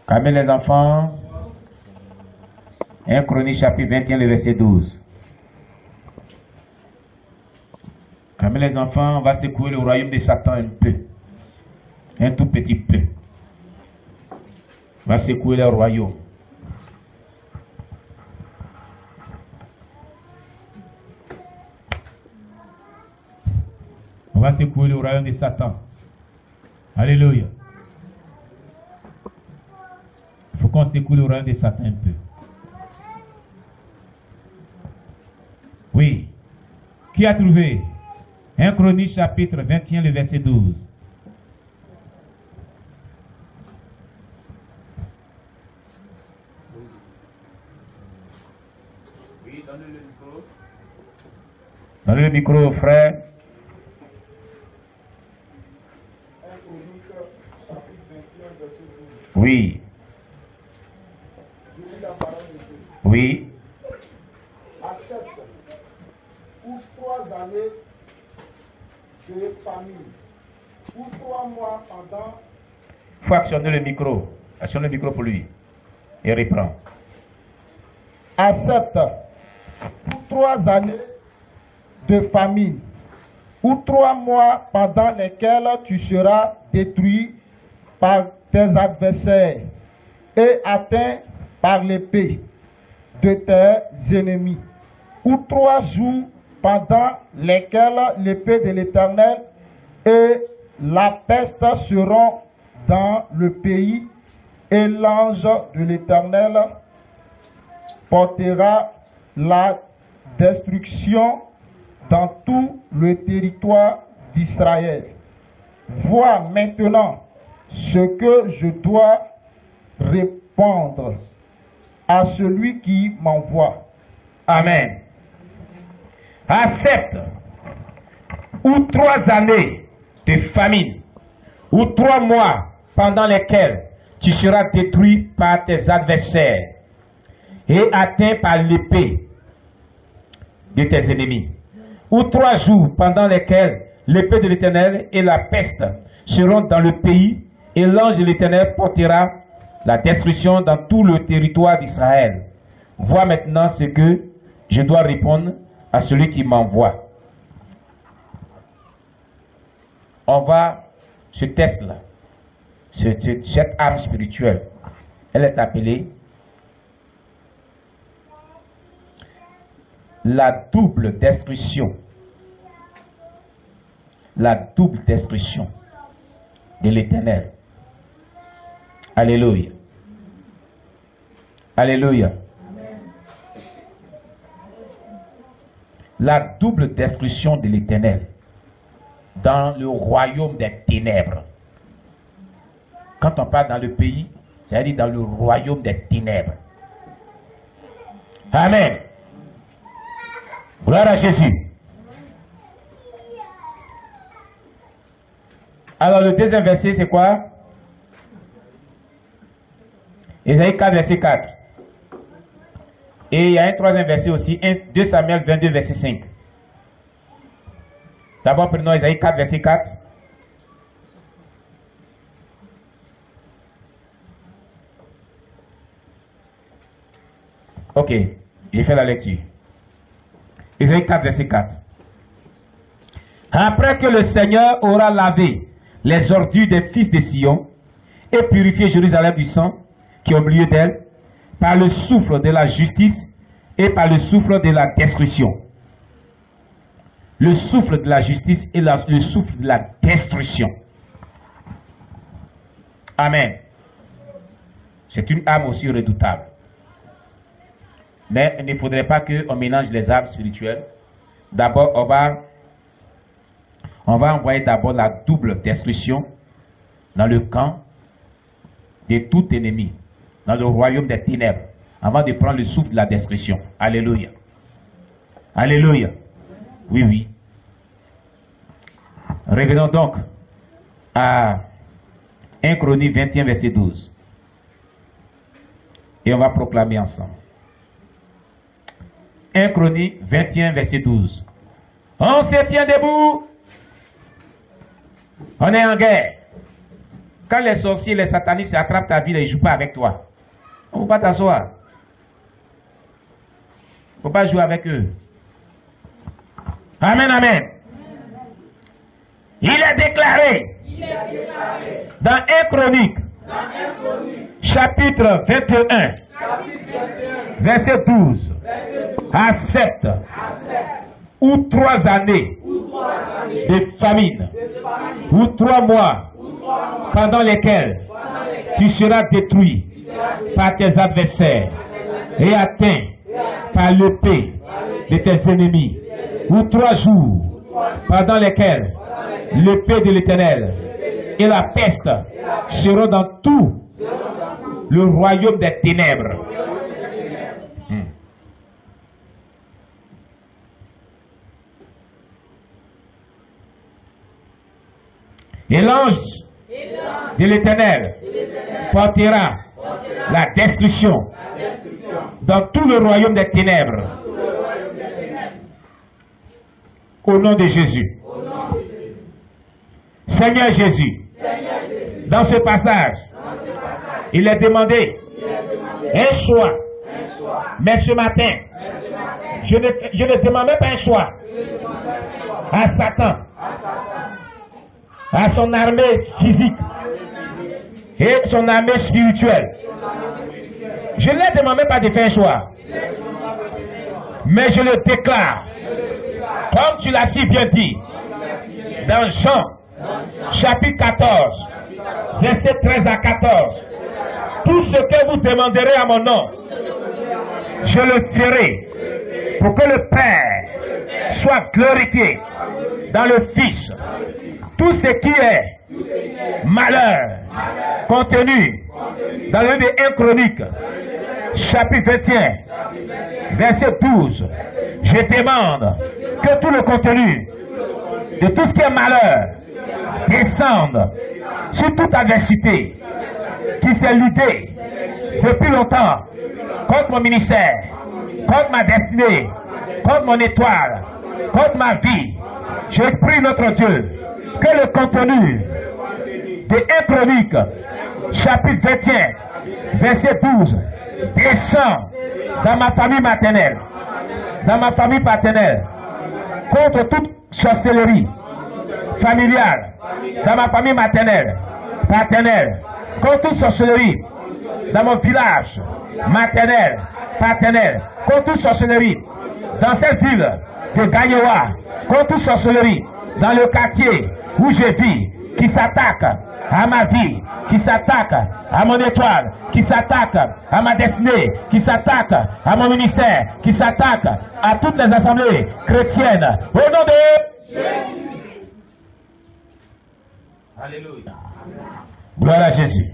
Calmez les enfants. 1 Chronique chapitre 21, le verset 12. Calmez les enfants, on va secouer le royaume de Satan un peu. Un tout petit peu. On va secouer le royaume. On va secouer le royaume de Satan. Alléluia. Il faut qu'on secoue le royaume de Satan un peu. Oui. Qui a trouvé? 1 Chronique chapitre 21, le verset 12. Oui, donnez le micro. Donnez le micro, frère. 1 Chronique chapitre 21, verset 12. Oui. Je lis la parole de Dieu. Oui. Accepte pour 3 années de famine, pour 3 mois pendant. Il faut actionner le micro. Actionne le micro pour lui. Et reprend. Accepte pour 3 années de famine, ou 3 mois pendant lesquels tu seras détruit par tes adversaires et atteint par l'épée de tes ennemis, ou 3 jours pendant lesquels l'épée de l'Éternel et la peste seront dans le pays, et l'ange de l'Éternel portera la destruction dans tout le territoire d'Israël. Vois maintenant ce que je dois répondre à celui qui m'envoie. Amen. Accepte ou 3 années de famine ou 3 mois pendant lesquels tu seras détruit par tes adversaires et atteint par l'épée de tes ennemis, ou 3 jours pendant lesquels l'épée de l'Éternel et la peste seront dans le pays, et l'ange de l'Éternel portera la destruction dans tout le territoire d'Israël. Vois maintenant ce que je dois répondre à celui qui m'envoie. On va, ce test-là, cette arme spirituelle, elle est appelée la double destruction. La double destruction de l'Éternel. Alléluia. Alléluia. La double destruction de l'Éternel dans le royaume des ténèbres. Quand on parle dans le pays, c'est-à-dire dans le royaume des ténèbres. Amen. Gloire à Jésus. Alors le deuxième verset, c'est quoi? Ésaïe 4, verset 4. Et il y a un troisième verset aussi, 2 Samuel 22, verset 5. D'abord, prenons Ésaïe 4, verset 4. Ok, j'ai fait la lecture. Ésaïe 4, verset 4. Après que le Seigneur aura lavé les ordures des fils de Sion et purifié Jérusalem du sang qui est au milieu d'elle, par le souffle de la justice et par le souffle de la destruction. Le souffle de la justice et le souffle de la destruction. Amen. C'est une arme aussi redoutable. Mais il ne faudrait pas qu'on mélange les armes spirituelles. D'abord, on va envoyer d'abord la double destruction dans le camp de tout ennemi, dans le royaume des ténèbres, avant de prendre le souffle de la destruction. Alléluia. Alléluia. Oui, oui. Revenons donc à 1 Chronique 21, verset 12. Et on va proclamer ensemble. 1 Chronique 21, verset 12. On se tient debout. On est en guerre. Quand les sorciers, les satanistes attrapent ta vie, ils ne jouent pas avec toi. On ne peut pas t'asseoir. Il ne faut pas jouer avec eux. Amen, amen. Il est déclaré dans 1 Chronique, chapitre 21, verset 12 à 7, ou 3 années de famine, ou 3 mois pendant lesquels tu seras détruit par tes adversaires et atteint par l'épée de tes ennemis, ou 3 jours pendant lesquels l'épée de l'Éternel et la peste seront dans tout le royaume des ténèbres. Et l'ange de l'Éternel portera la destruction dans tout le royaume des ténèbres. Au nom de Jésus. Seigneur Jésus, dans ce passage, il est demandé un choix. Mais ce matin, je ne demande même pas un choix à Satan, à son armée physique et son armée spirituelle. Je ne leur demande même pas de faire un choix. Mais je le déclare, comme tu l'as si bien dit, dans Jean, chapitre 14, verset 13 à 14. Tout ce que vous demanderez à mon nom, je le ferai pour que le Père soit glorifié dans le Fils. Tout ce qui est malheur contenu dans le livre de 1 Chronique, chapitre 21, verset 12. Je demande que tout le contenu de tout ce qui est malheur descende sur toute adversité qui s'est luttée depuis longtemps contre mon ministère, contre ma destinée, contre mon étoile, contre ma vie. Je prie notre Dieu que le contenu de 1 Chronique, chapitre 21, verset 12, descend dans ma famille maternelle, dans ma famille paternelle, contre toute sorcellerie familiale, dans ma famille maternelle, paternelle, contre toute sorcellerie, dans mon village maternel, paternel, contre toute sorcellerie, dans cette ville de Gagnewa, contre toute sorcellerie, dans le quartier où je vis, qui s'attaque à ma vie, qui s'attaque à mon étoile, qui s'attaque à ma destinée, qui s'attaque à mon ministère, qui s'attaque à toutes les assemblées chrétiennes. Au nom de Jésus. Alléluia. Gloire à Jésus.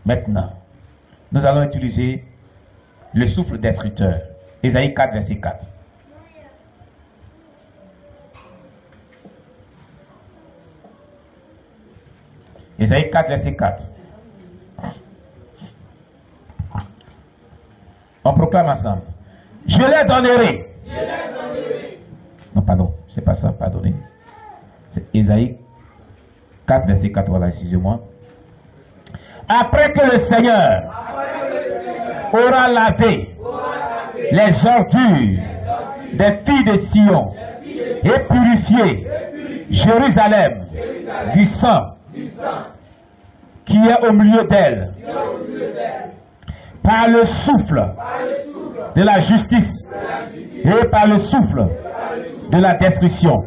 Maintenant, nous allons utiliser le souffle destructeur. Ésaïe 4, verset 4. Ésaïe 4, verset 4. On proclame ensemble. Je les donnerai. Non, pardon, c'est pas ça, pardonnez. C'est Ésaïe 4, verset 4. Voilà, excusez-moi. Après que le Seigneur aura lavé les ordures des filles de Sion et purifié Jérusalem du sang qui est au milieu d'elle, par le souffle de la justice et par le souffle de la destruction,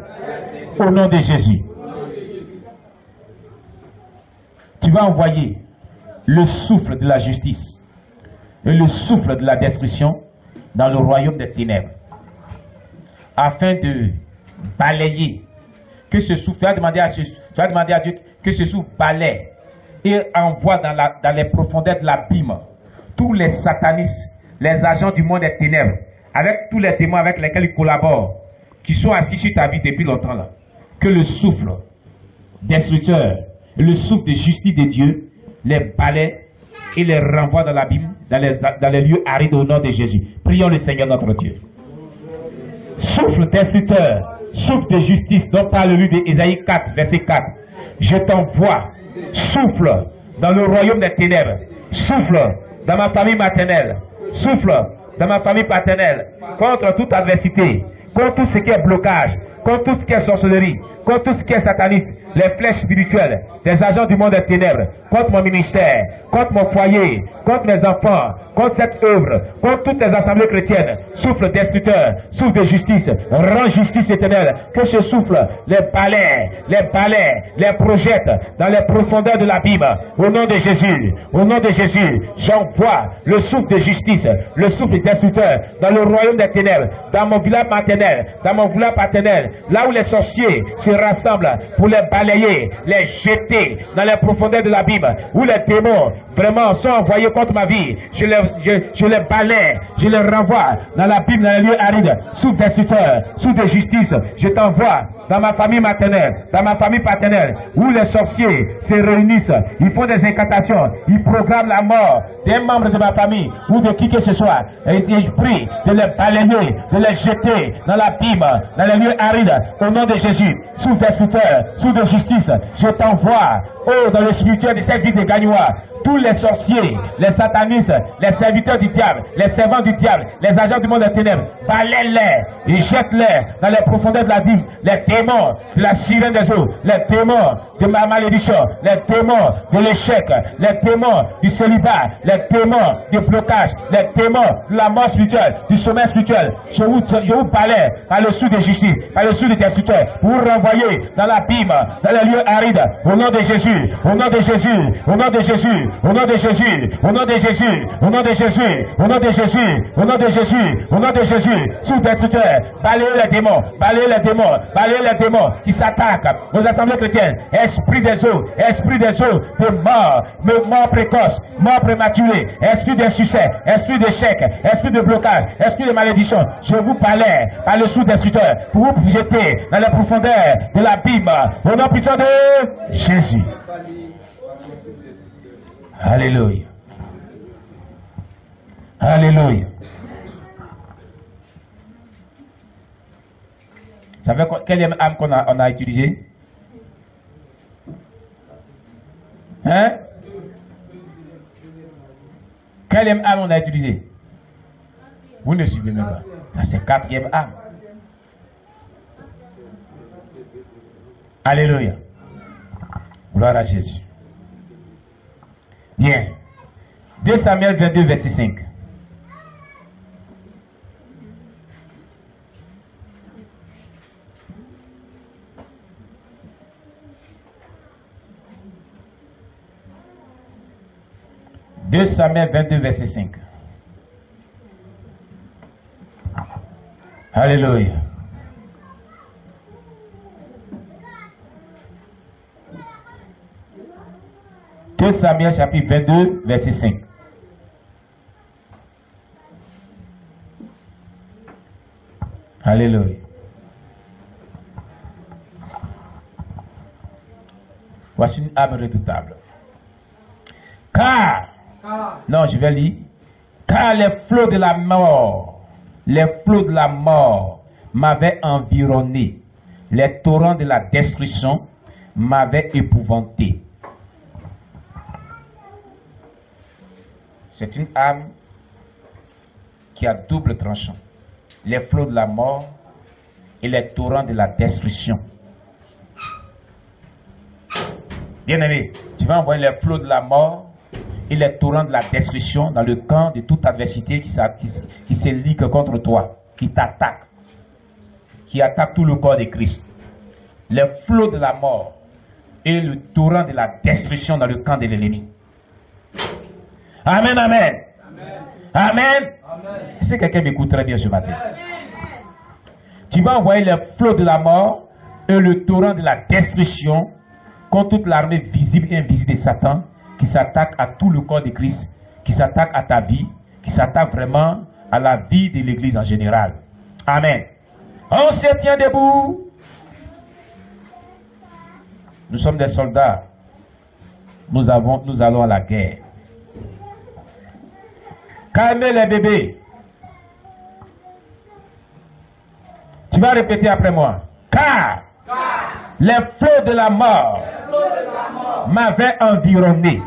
au nom de Jésus. Tu vas envoyer le souffle de la justice et le souffle de la destruction dans le royaume des ténèbres, afin de balayer, que ce souffle, tu vas demander à Dieu que ce souffle balaye et envoie dans les profondeurs de l'abîme tous les satanistes, les agents du monde des ténèbres, avec tous les démons avec lesquels ils collaborent, qui sont assis sur ta vie depuis longtemps là. Que le souffle destructeur, le souffle de justice de Dieu les balaie et les renvoie dans l'abîme, dans les lieux arides au nom de Jésus. Prions le Seigneur notre Dieu. Souffle destructeur, souffle de justice dont parle le livre d'Ésaïe 4, verset 4. Je t'envoie. Souffle dans le royaume des ténèbres. Souffle dans ma famille maternelle. Souffle dans ma famille paternelle. Contre toute adversité. Contre tout ce qui est blocage. Contre tout ce qui est sorcellerie. Contre tout ce qui est satanisme. Les flèches spirituelles. Des agents du monde des ténèbres. Contre mon ministère. Contre mon foyer. Contre mes enfants. Contre cette œuvre. Contre toutes les assemblées chrétiennes. Souffle destructeur. Souffle de justice. Rends justice éternelle. Que ce souffle les balaie, les projette dans les profondeurs de l'abîme. Au nom de Jésus. Au nom de Jésus. J'envoie le souffle de justice. Le souffle destructeur dans le royaume des ténèbres. Dans mon village maternel. Dans mon village paternel. Là où les sorciers se rassemblent pour les balayer, les jeter dans les profondeurs de l'abîme, où les démons vraiment sont envoyés contre ma vie, je les balaye, je les renvoie dans l'abîme, dans les lieux arides, sous destructeur, sous de justice. Je t'envoie dans ma famille maternelle, dans ma famille paternelle, où les sorciers se réunissent, ils font des incantations, ils programment la mort des membres de ma famille ou de qui que ce soit, et je prie de les balayer, de les jeter dans l'abîme, dans les lieux arides, au nom de Jésus, sous destructeur, sous de justice. Je t'envoie, oh, dans le spirituel de cette vie de Gagnois, tous les sorciers, les satanistes, les serviteurs du diable, les servants du diable, les agents du monde des ténèbres, balaye-les et jette-les dans les profondeurs de la vie, les démons de la sirène des eaux, les démons de ma malédiction, les démons de l'échec, les démons du célibat, les démons du blocage, les démons de la mort spirituelle, du sommeil spirituel. Je vous balaye par le sou de justice, par le sou de destructeur, pour vous renvoyer dans l'abîme, dans les lieux arides, au nom de Jésus, au nom de Jésus, au nom de Jésus. Au nom de Jésus, au nom de Jésus, au nom de Jésus, au nom de Jésus, au nom de Jésus, au nom de Jésus, sous destructeur, balayez les démons, balayez les démons, balayez les démons qui s'attaquent aux assemblées chrétiennes. Esprit des eaux de mort précoce, mort prématurée, esprit de succès, esprit d'échec, esprit de blocage, esprit de malédiction. Je vous balaye par le sous destructeur pour vous jeter dans les profondeurs de l'abîme, au nom puissant de Jésus. Alléluia. Alléluia. Vous savez quelle âme qu'on a utilisée? Hein? Quelle âme on a utilisée? Vous ne suivez même pas. Ça, c'est quatrième âme. Alléluia. Gloire à Jésus. Bien. 2 Samuel 22, verset 5. Deux Samuel 22, verset 5. Alléluia. Deux Samuel chapitre 22, verset 5. Alléluia. Voici une âme redoutable. Non, je vais lire. Car les flots de la mort m'avaient environné. Les torrents de la destruction m'avaient épouvanté. C'est une âme qui a double tranchant. Les flots de la mort et les torrents de la destruction. Bien-aimé, tu vas envoyer les flots de la mort et les torrents de la destruction dans le camp de toute adversité qui se ligue contre toi, qui t'attaque, qui attaque tout le corps de Christ. Les flots de la mort et le torrent de la destruction dans le camp de l'ennemi. Amen, amen. Amen. Est-ce que quelqu'un m'écoute très bien ce matin? Tu vas envoyer les flots de la mort et le torrent de la destruction contre toute l'armée visible et invisible de Satan qui s'attaque à tout le corps de Christ, qui s'attaque à ta vie, qui s'attaque vraiment à la vie de l'Église en général. Amen. On se tient debout. Nous sommes des soldats. Nous allons à la guerre. Calmez les bébés. Tu vas répéter après moi. Car les flots de la mort m'avait environné.